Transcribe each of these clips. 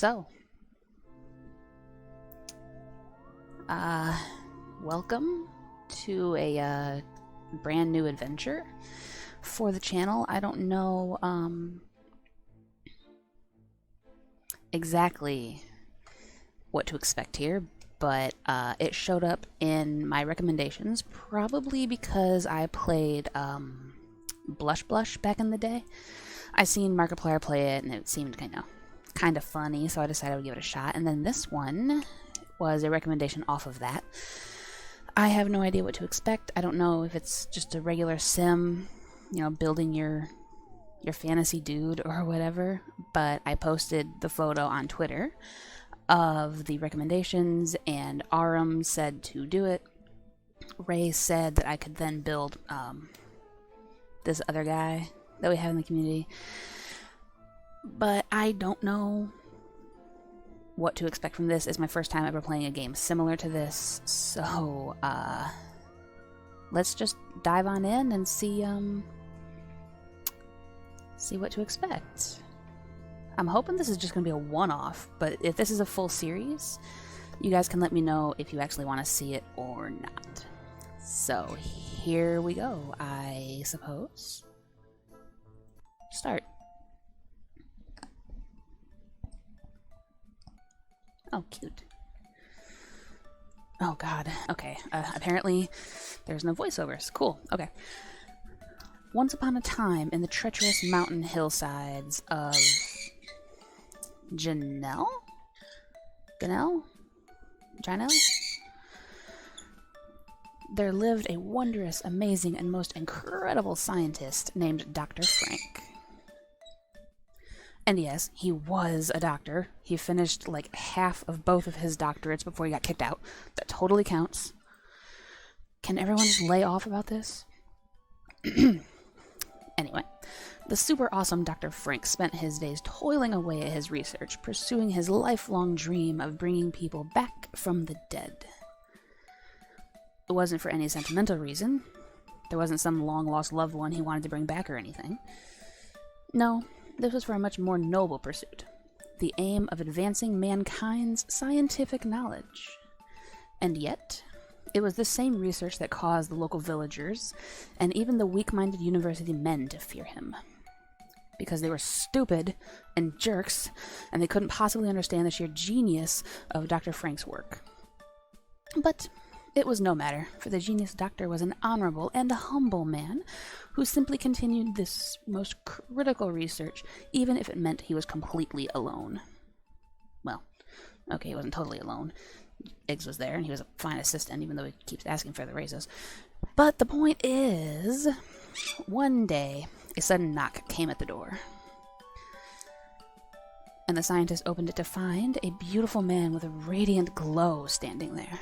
So, welcome to a brand new adventure for the channel. I don't know exactly what to expect here, but it showed up in my recommendations, probably because I played Blush back in the day. I seen Markiplier play it, and it seemed kind of funny, so I decided I would give it a shot. And then this one was a recommendation off of that. I have no idea what to expect. I don't know if it's just a regular sim, you know, building your fantasy dude or whatever, but I posted the photo on Twitter of the recommendations, and Aram said to do it. Ray said that I could then build this other guy that we have in the community, but I don't know what to expect from this. It's my first time ever playing a game similar to this, so let's just dive on in and see what to expect. I'm hoping this is just going to be a one-off, but if this is a full series, you guys can let me know if you actually want to see it or not. So here we go, I suppose. Start. Oh, cute. Oh god, okay. Apparently there's no voiceovers. Cool, okay. Once upon a time, in the treacherous mountain hillsides of Janelle? There lived a wondrous, amazing, and most incredible scientist named Dr. Frank. And yes, he was a doctor. He finished like half of both of his doctorates before he got kicked out. That totally counts. Can everyone just lay off about this? Anyway, the super awesome Dr. Frank spent his days toiling away at his research, pursuing his lifelong dream of bringing people back from the dead. It wasn't for any sentimental reason. There wasn't some long-lost loved one he wanted to bring back or anything. No, this was for a much more noble pursuit. The aim of advancing mankind's scientific knowledge. And yet, it was the same research that caused the local villagers, and even the weak-minded university men, to fear him. Because they were stupid and jerks, and they couldn't possibly understand the sheer genius of Dr. Frank's work. But it was no matter, for the genius doctor was an honorable and a humble man who simply continued this most critical research, even if it meant he was completely alone. Well, okay, he wasn't totally alone. Iggs was there, and he was a fine assistant, even though he keeps asking for the raises. But the point is, one day, a sudden knock came at the door. And the scientist opened it to find a beautiful man with a radiant glow standing there.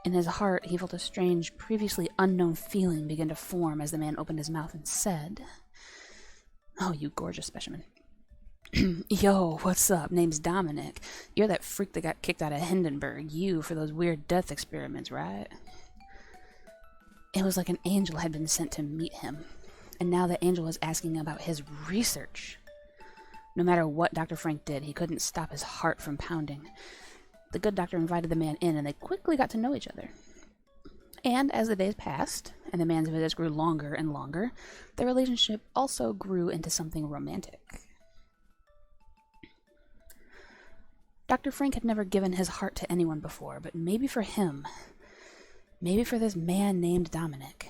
In his heart, he felt a strange, previously unknown feeling begin to form as the man opened his mouth and said, "Oh, you gorgeous specimen. Yo, what's up? Name's Dominic. You're that freak that got kicked out of Hindenburg. You for those weird death experiments, right?" It was like an angel had been sent to meet him, and now the angel was asking about his research. No matter what Dr. Frank did, he couldn't stop his heart from pounding. The good doctor invited the man in, and they quickly got to know each other. And as the days passed, and the man's visits grew longer and longer, their relationship also grew into something romantic. Dr. Frank had never given his heart to anyone before, but maybe for him, maybe for this man named Dominic.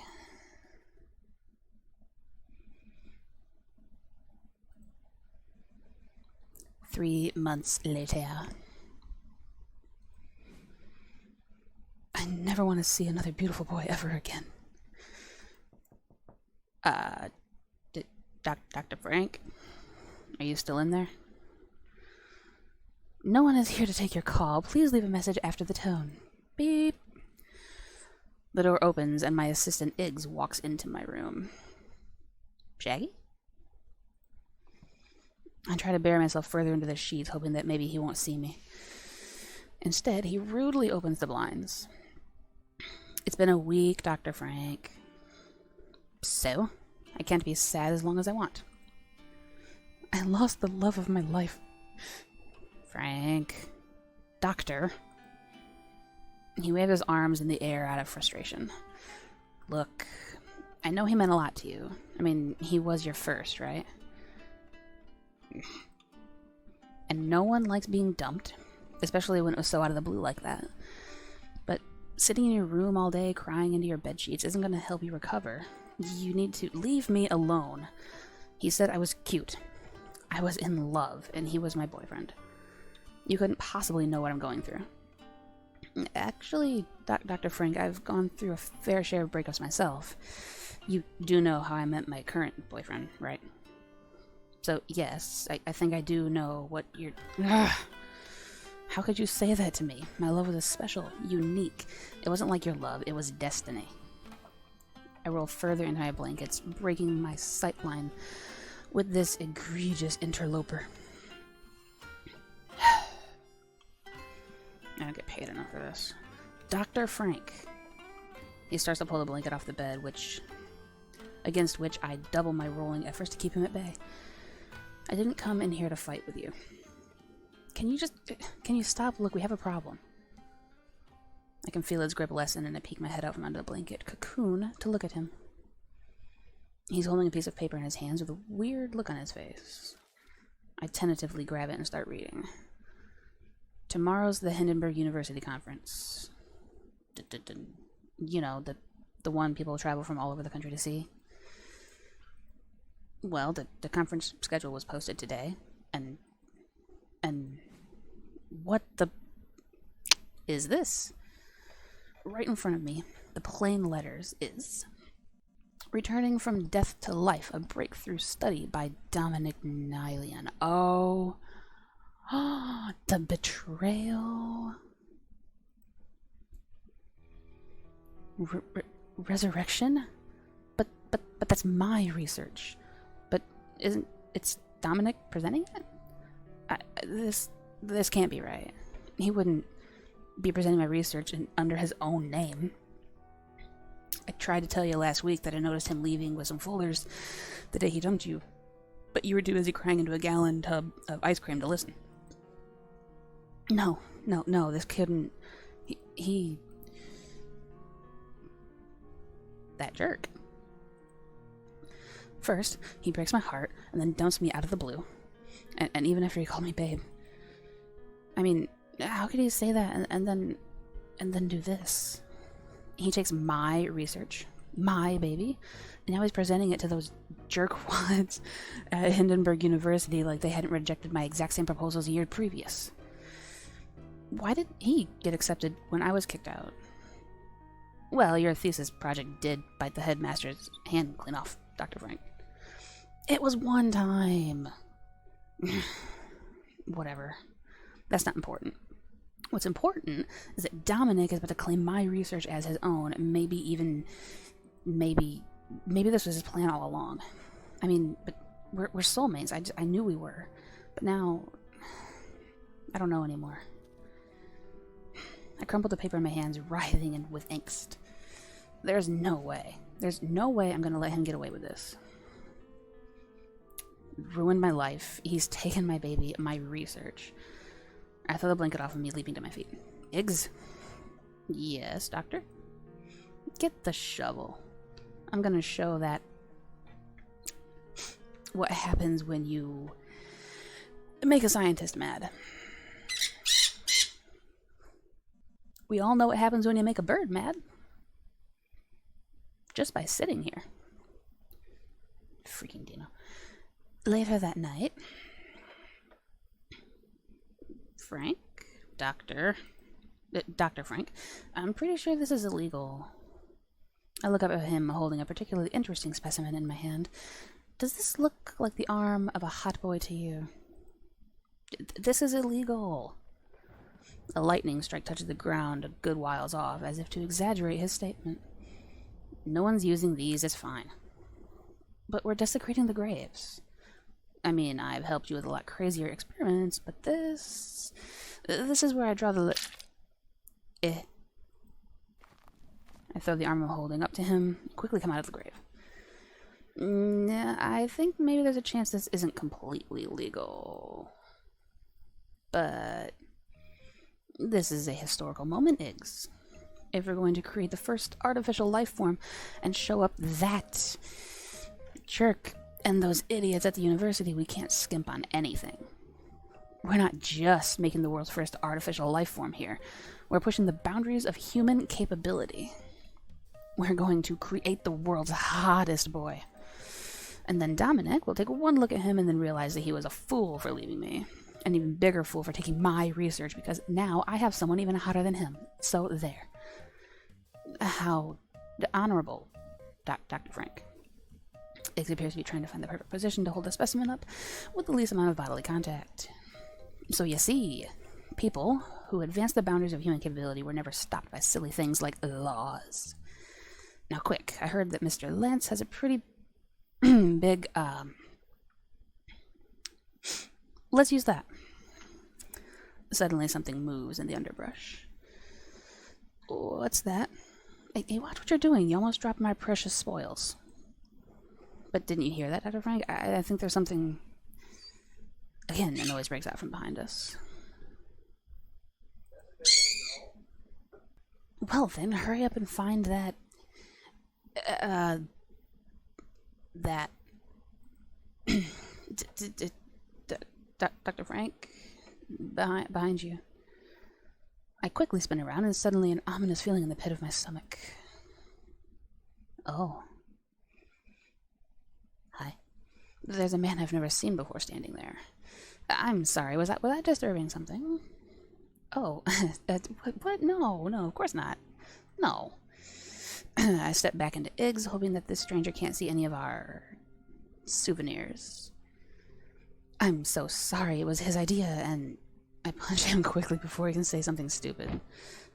Three months later. I never want to see another beautiful boy ever again. Dr. Frank? Are you still in there? No one is here to take your call. Please leave a message after the tone. Beep. The door opens and my assistant Iggs walks into my room. Shaggy? I try to bury myself further into the sheets, hoping that maybe he won't see me. Instead, he rudely opens the blinds. It's been a week, Dr. Frank. So, I can't be sad as long as I want. I lost the love of my life Frank. Doctor. He waved his arms in the air out of frustration. Look, I know he meant a lot to you. I mean, he was your first, right? And no one likes being dumped, especially when it was so out of the blue like that. But sitting in your room all day crying into your bedsheets isn't going to help you recover. You need to leave me alone. He said I was cute. I was in love, and he was my boyfriend. You couldn't possibly know what I'm going through. Actually, Dr. Frank, I've gone through a fair share of breakups myself. You do know how I met my current boyfriend, right? So, yes, I think I do know what you're... Ugh. How could you say that to me? My love was special, unique. It wasn't like your love, it was destiny. I roll further into my blankets, breaking my sightline with this egregious interloper. I don't get paid enough for this. Dr. Frank. He starts to pull the blanket off the bed, against which I double my rolling efforts to keep him at bay. I didn't come in here to fight with you. Can you stop? Look, we have a problem. I can feel his grip lessen, and I peek my head out from under the blanket, cocoon, to look at him. He's holding a piece of paper in his hands with a weird look on his face. I tentatively grab it and start reading. Tomorrow's the Hindenburg University Conference. You know, the one people travel from all over the country to see. Well, the conference schedule was posted today, and what the is this? Right in front of me, the plain letters is Returning from Death to Life, a breakthrough study by Dominic Nylian. Oh, the betrayal. Resurrection? But that's my research. But it's Dominic presenting it? This can't be right. He wouldn't be presenting my research under his own name. I tried to tell you last week that I noticed him leaving with some folders the day he dumped you, but you were too busy crying into a gallon tub of ice cream to listen. No, this couldn't... He... That jerk. First, he breaks my heart, and then dumps me out of the blue. And even after he called me babe. I mean, how could he say that and then do this? He takes my research, my baby, and now he's presenting it to those jerkwads at Hindenburg University like they hadn't rejected my exact same proposals a year previous. Why did he get accepted when I was kicked out? Well, your thesis project did bite the headmaster's hand clean off, Dr. Frank. It was one time. Whatever. That's not important. What's important is that Dominic is about to claim my research as his own, and maybe this was his plan all along. I mean, but we're soulmates. I knew we were. But now, I don't know anymore. I crumpled the paper in my hands, writhing and with angst. There's no way I'm going to let him get away with this. Ruined my life. He's taken my baby, my research. I throw the blanket off of me, leaping to my feet. Iggs? Yes, doctor? Get the shovel. I'm going to show that what happens when you make a scientist mad. We all know what happens when you make a bird mad. Just by sitting here. Freaking Dino. Later that night, Frank? Dr. Frank, I'm pretty sure this is illegal. I look up at him holding a particularly interesting specimen in my hand. Does this look like the arm of a hot boy to you? This is illegal. A lightning strike touches the ground a good whiles off, as if to exaggerate his statement. No one's using these, it's fine. But we're desecrating the graves. I mean, I've helped you with a lot crazier experiments, but this is where I draw the I throw the arm I'm holding up to him, quickly come out of the grave. I think maybe there's a chance this isn't completely legal. But this is a historical moment, Iggs. If we're going to create the first artificial life form and show up that jerk and those idiots at the university, we can't skimp on anything. We're not just making the world's first artificial life form here. We're pushing the boundaries of human capability. We're going to create the world's hottest boy. And then Dominic will take one look at him and then realize that he was a fool for leaving me. An even bigger fool for taking my research, because now I have someone even hotter than him. So there. How honorable, Dr. Frank. Iggs appears to be trying to find the perfect position to hold the specimen up with the least amount of bodily contact. So you see, people who advance the boundaries of human capability were never stopped by silly things like laws. Now quick, I heard that Mr. Lance has a pretty big, let's use that. Suddenly something moves in the underbrush. What's that? Hey, watch what you're doing. You almost dropped my precious spoils. But didn't you hear that, Dr. Frank? I think there's something... Again, a noise breaks out from behind us. Well then, hurry up and find that... Dr. Frank? Behind you. I quickly spin around, and suddenly an ominous feeling in the pit of my stomach. Oh. Hi. There's a man I've never seen before standing there. I'm sorry, was that disturbing something? Oh, what? No, of course not. No. I step back into Iggs, hoping that this stranger can't see any of our souvenirs. I'm so sorry, it was his idea, and I punch him quickly before he can say something stupid.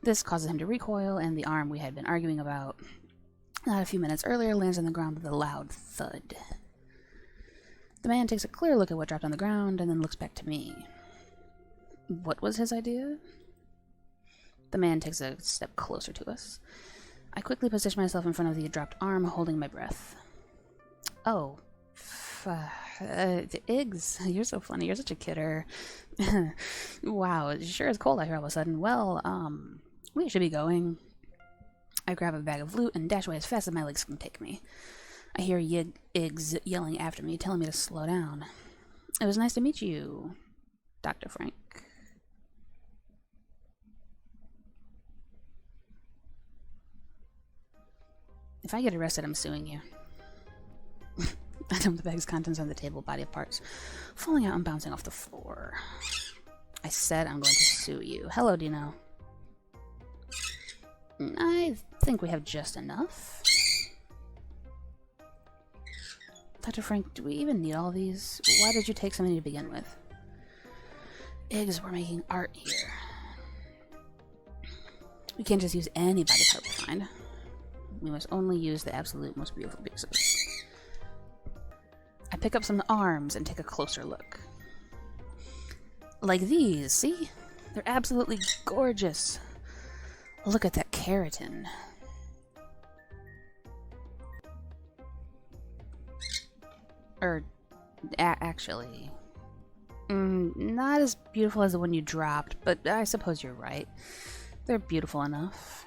This causes him to recoil, and the arm we had been arguing about not a few minutes earlier lands on the ground with a loud thud. The man takes a clear look at what dropped on the ground, and then looks back to me. What was his idea? The man takes a step closer to us. I quickly position myself in front of the dropped arm, holding my breath. Oh, Iggs, you're so funny. You're such a kidder. Wow, it sure is cold out here all of a sudden. Well, we should be going. I grab a bag of loot and dash away as fast as my legs can take me. I hear Iggs yelling after me, telling me to slow down. It was nice to meet you, Dr. Frank. If I get arrested, I'm suing you. I dump the bag's contents on the table, body parts falling out and bouncing off the floor. I said I'm going to sue you. Hello, Dino. I think we have just enough. Dr. Frank, do we even need all these? Why did you take so many to begin with? Iggs, we're making art here. We can't just use any body part we find. We must only use the absolute most beautiful pieces. I pick up some arms and take a closer look. Like these, see? They're absolutely gorgeous. Look at that keratin. Actually, not as beautiful as the one you dropped, but I suppose you're right. They're beautiful enough.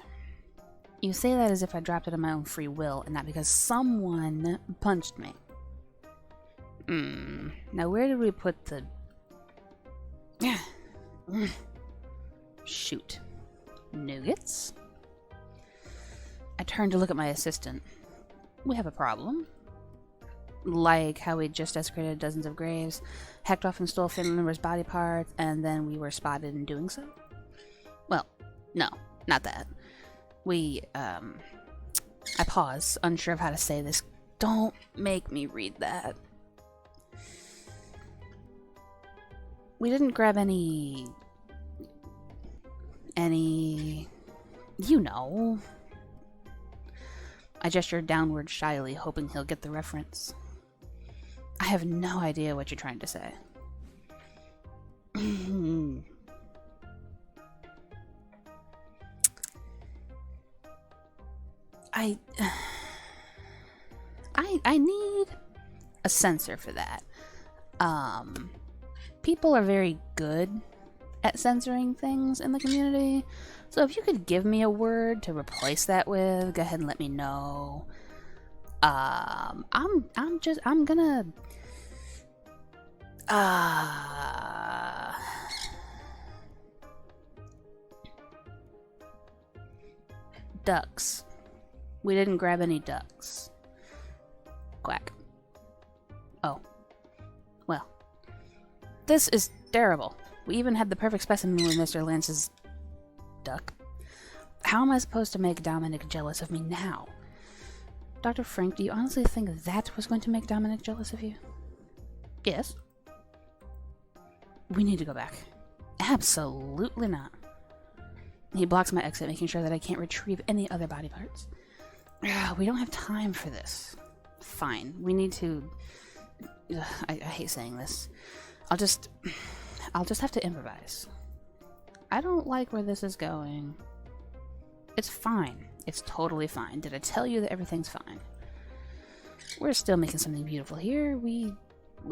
You say that as if I dropped it of my own free will, and not because someone punched me. Now where did we put the... Shoot. Nougats? I turn to look at my assistant. We have a problem. Like how we just desecrated dozens of graves, hacked off and stole family members' body parts, and then we were spotted in doing so? Well, no, not that. I pause, unsure of how to say this. Don't make me read that. We didn't grab any... You know. I gesture downward shyly, hoping he'll get the reference. I have no idea what you're trying to say. I need a censor for that. People are very good at censoring things in the community. So if you could give me a word to replace that with, go ahead and let me know. I'm gonna ducks. We didn't grab any ducks. Quack. Oh. Well. This is terrible. We even had the perfect specimen with Mr. Lance's duck. How am I supposed to make Dominic jealous of me now? Dr. Frank, do you honestly think that was going to make Dominic jealous of you? Yes. We need to go back. Absolutely not. He blocks my exit, making sure that I can't retrieve any other body parts. We don't have time for this. Fine. We need to... I hate saying this. I'll just have to improvise. I don't like where this is going. It's fine. It's totally fine. Did I tell you that everything's fine? We're still making something beautiful here. We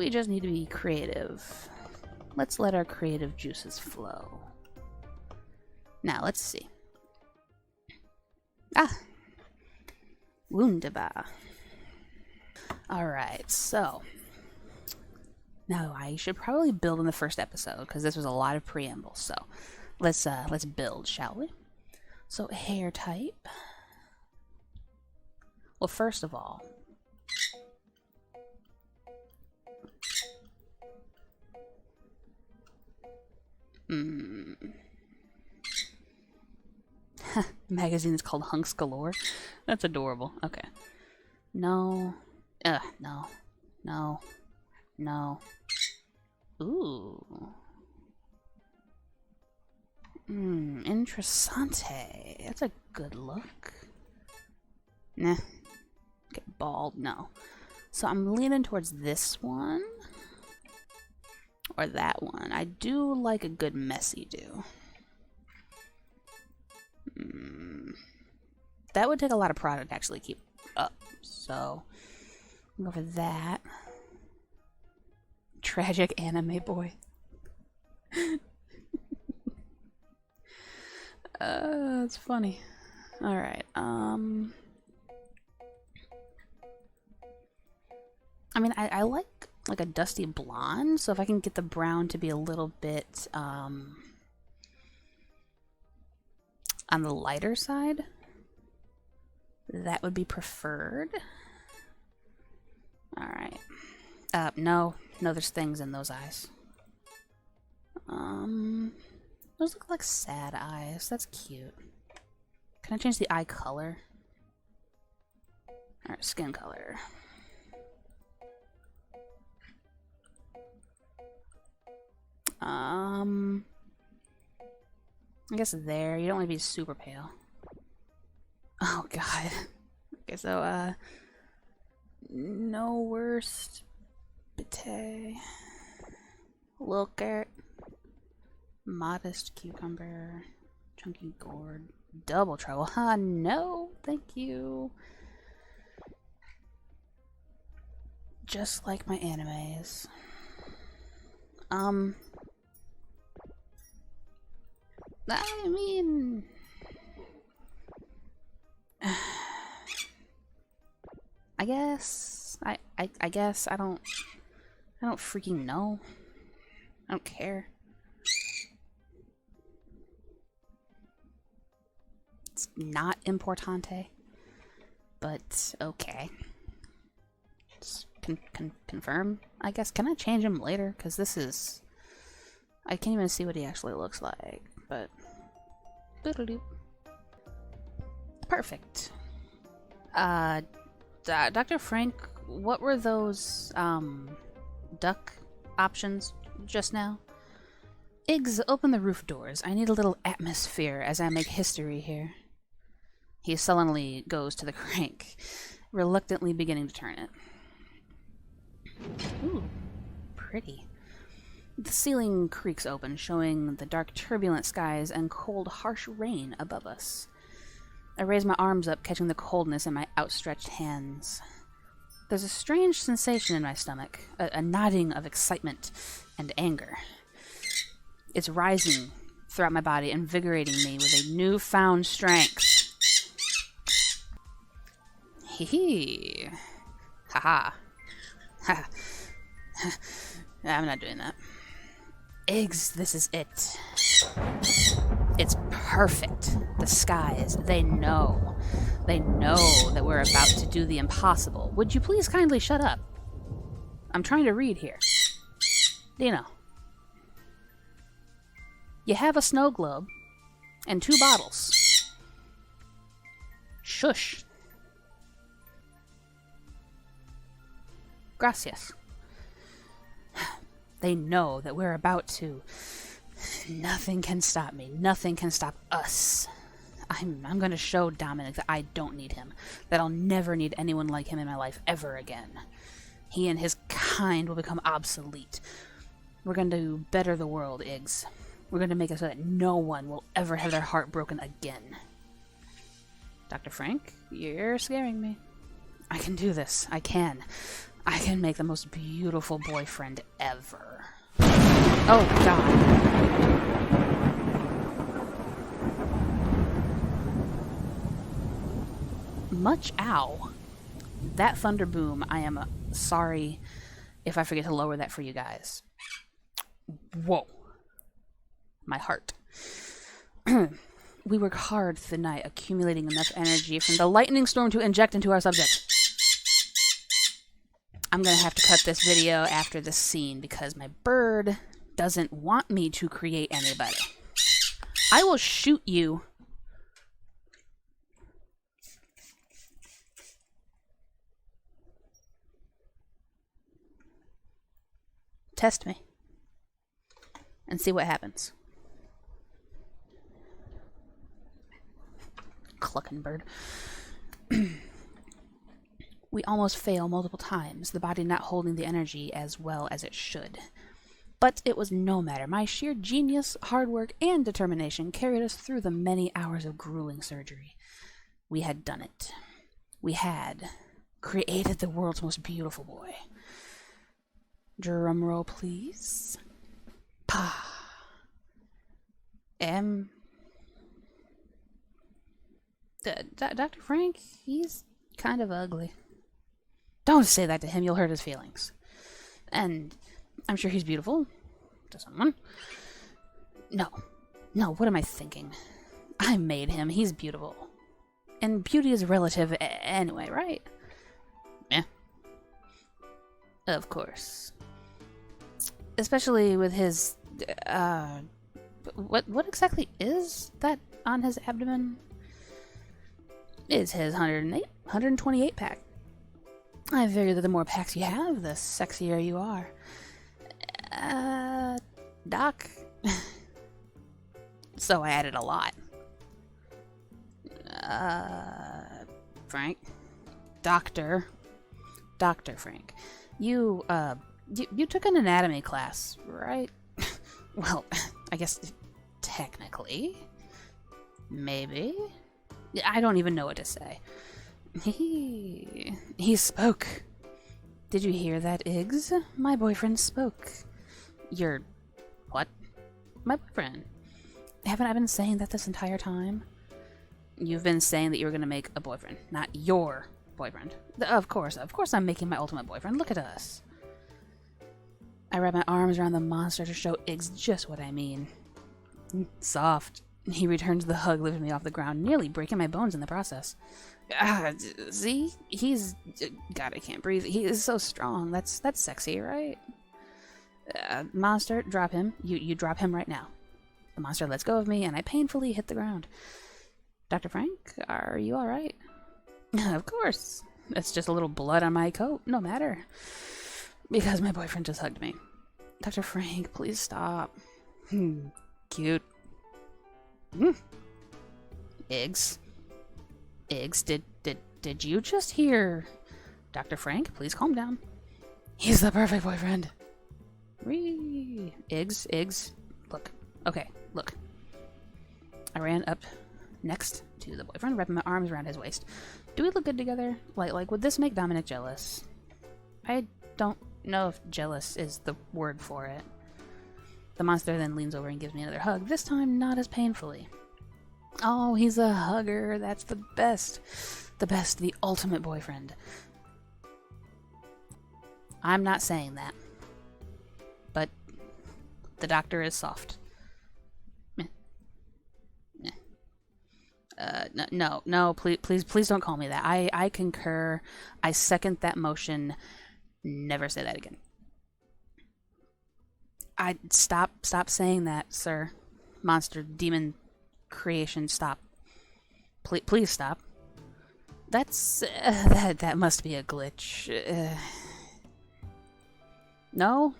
just need to be creative. Let's let our creative juices flow. Now, let's see. Ah! Wunderbar. Alright, so... Now, I should probably build in the first episode, because this was a lot of preamble, so... Let's build, shall we? So, hair type. Well, first of all... Magazine is called Hunks Galore. That's adorable. Okay. No. No. No. No. Ooh. Interessante. That's a good look. Nah. Get bald. No. So I'm leaning towards this one. Or that one. I do like a good messy do. That would take a lot of product to actually keep up. So, I'll go for that. Tragic anime boy. That's funny. Alright, I mean, I like a dusty blonde, so if I can get the brown to be a little bit, on the lighter side, that would be preferred. Alright. No, there's things in those eyes. Those look like sad eyes. That's cute. Can I change the eye color? Alright, skin color. I guess there. You don't want to be super pale. Oh god. Okay, so no worst. Bite. Little carrot. Modest cucumber. Chunky gourd. Double trouble. Huh? No, thank you. Just like my animes. I mean... I guess... I guess I don't freaking know. I don't care. It's not importante. But, okay. Just confirm, I guess. Can I change him later? Because this is... I can't even see what he actually looks like, but... Doodle-doo. Perfect. Dr. Frank, what were those, duck options just now? Iggs, open the roof doors. I need a little atmosphere as I make history here. He sullenly goes to the crank, reluctantly beginning to turn it. Ooh, pretty. The ceiling creaks open, showing the dark, turbulent skies and cold, harsh rain above us. I raise my arms up, catching the coldness in my outstretched hands. There's a strange sensation in my stomach, a nodding of excitement and anger. It's rising throughout my body, invigorating me with a newfound strength. Hee hee. Haha. Ha. I'm not doing that. Eggs, this is it. It's perfect. The skies, they know. They know that we're about to do the impossible. Would you please kindly shut up? I'm trying to read here. Dino. You have a snow globe and 2 bottles. Shush. Gracias. They know that we're about to. Nothing can stop me. Nothing can stop us. I'm going to show Dominic that I don't need him. That I'll never need anyone like him in my life ever again. He and his kind will become obsolete. We're going to better the world, Iggs. We're going to make it so that no one will ever have their heart broken again. Dr. Frank, you're scaring me. I can do this. I can. I can make the most beautiful boyfriend ever. Oh, God. Much ow. That thunder boom, I am sorry if I forget to lower that for you guys. Whoa. My heart. We work hard through the night, accumulating enough energy from the lightning storm to inject into our subject. I'm going to have to cut this video after this scene because my bird doesn't want me to create anybody. I will shoot you. Test me. And see what happens. Clucking bird. We almost fail multiple times, the body not holding the energy as well as it should. But it was no matter. My sheer genius, hard work, and determination carried us through the many hours of grueling surgery. We had done it. We had created the world's most beautiful boy. Drum roll, please. Dr. Frank, he's kind of ugly. Don't say that to him, you'll hurt his feelings. And I'm sure he's beautiful to someone. No, what am I thinking? I made him, he's beautiful. And beauty is relative anyway, right? Yeah. Of course. Especially with his, what exactly is that on his abdomen? It's his 128 pack. I figure that the more packs you have, the sexier you are. Doc. So I added a lot. Frank. Dr. Frank. You took an anatomy class, right? Well, I guess technically. Maybe. I don't even know what to say. He spoke. Did you hear that, Iggs? My boyfriend spoke. Your... what? My boyfriend. Haven't I been saying that this entire time? You've been saying that you were going to make a boyfriend, not your boyfriend. Of course I'm making my ultimate boyfriend. Look at us. I wrap my arms around the monster to show Iggs just what I mean. Soft. He returns the hug, lifting me off the ground, nearly breaking my bones in the process. See? He's... God, I can't breathe. He is so strong. That's sexy, right? Monster, drop him. You drop him right now. The monster lets go of me, and I painfully hit the ground. Dr. Frank, are you alright? Of course. It's just a little blood on my coat. No matter. Because my boyfriend just hugged me. Dr. Frank, please stop. Cute. Iggs, did you just hear? Dr. Frank, please calm down. He's the perfect boyfriend. Iggs, look. Okay, look. I ran up next to the boyfriend, wrapping my arms around his waist. Do we look good together? Like, would this make Dominic jealous? I don't know if jealous is the word for it. The monster then leans over and gives me another hug, this time not as painfully. Oh, he's a hugger. That's the best. The best, the ultimate boyfriend. I'm not saying that. But the doctor is soft. No, please don't call me that. I concur. I second that motion. Never say that again. Stop saying that, sir. Monster, demon, creation, stop. Please stop. That's that must be a glitch. No,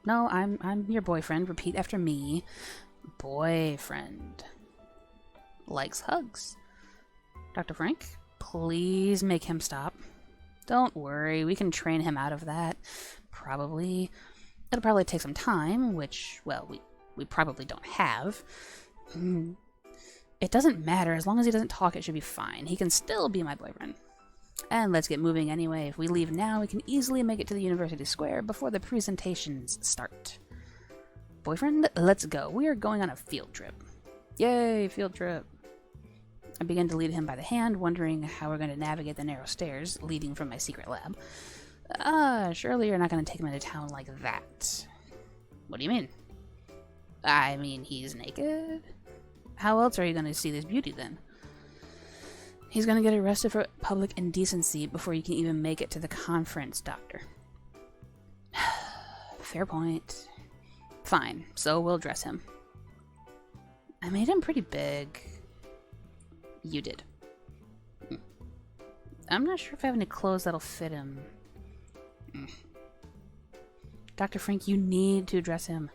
I'm your boyfriend. Repeat after me. Boyfriend likes hugs. Dr. Frank, please make him stop. Don't worry, we can train him out of that. Probably. It'll probably take some time, which, well, we probably don't have. It doesn't matter. As long as he doesn't talk, it should be fine. He can still be my boyfriend. And let's get moving anyway. If we leave now, we can easily make it to the University Square before the presentations start. Boyfriend, let's go. We are going on a field trip. Yay, field trip. I begin to lead him by the hand, wondering how we're going to navigate the narrow stairs leading from my secret lab. Surely you're not going to take him into town like that. What do you mean? I mean, he's naked? How else are you going to see this beauty then? He's going to get arrested for public indecency before you can even make it to the conference, Doctor. Fair point. Fine, so we'll dress him. I made him pretty big. You did. I'm not sure if I have any clothes that'll fit him. Dr. Frank, you need to dress him.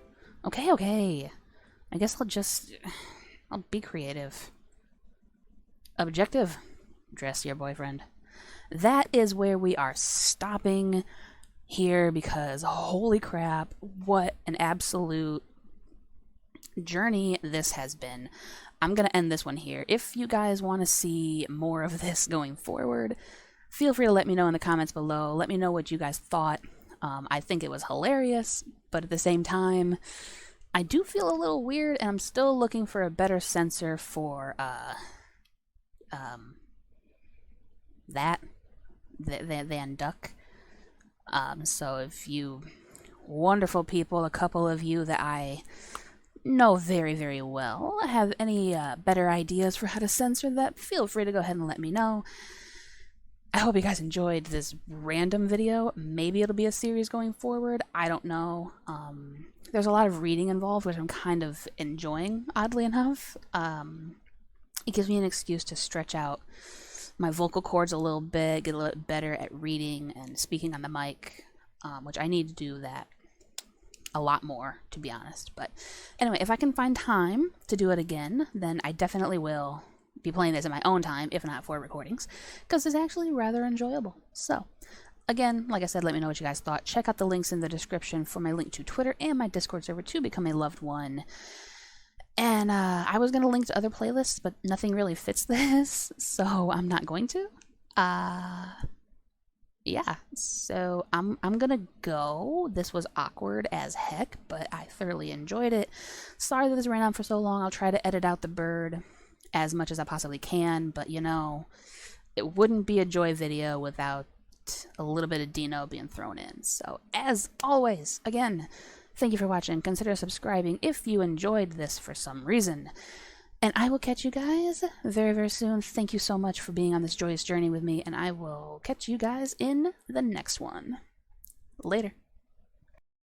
Okay. I guess I'll be creative. Objective. Dress your boyfriend. That is where we are stopping here because holy crap, what an absolute journey this has been. I'm going to end this one here. If you guys want to see more of this going forward, feel free to let me know in the comments below. Let me know what you guys thought. I think it was hilarious, but at the same time, I do feel a little weird, and I'm still looking for a better censor for than duck. So if you wonderful people, a couple of you that I know very, very well, have any better ideas for how to censor that, feel free to go ahead and let me know. I hope you guys enjoyed this random video. Maybe it'll be a series going forward. I don't know. There's a lot of reading involved, which I'm kind of enjoying, oddly enough. It gives me an excuse to stretch out my vocal cords a little bit, get a little bit better at reading and speaking on the mic, which I need to do that a lot more, to be honest. But anyway, if I can find time to do it again, then I definitely will be playing this in my own time, if not for recordings, because it's actually rather enjoyable. So, again, like I said, let me know what you guys thought. Check out the links in the description for my link to Twitter and my Discord server to become a loved one. And I was going to link to other playlists, but nothing really fits this, so I'm not going to. Yeah, so I'm gonna go. This was awkward as heck, but I thoroughly enjoyed it. Sorry that this ran on for so long. I'll try to edit out the bird as much as I possibly can, but you know, it wouldn't be a joy video without a little bit of Dino being thrown in. So as always, again, thank you for watching. Consider subscribing if you enjoyed this for some reason. And I will catch you guys very, very soon. Thank you so much for being on this joyous journey with me, and I will catch you guys in the next one. Later.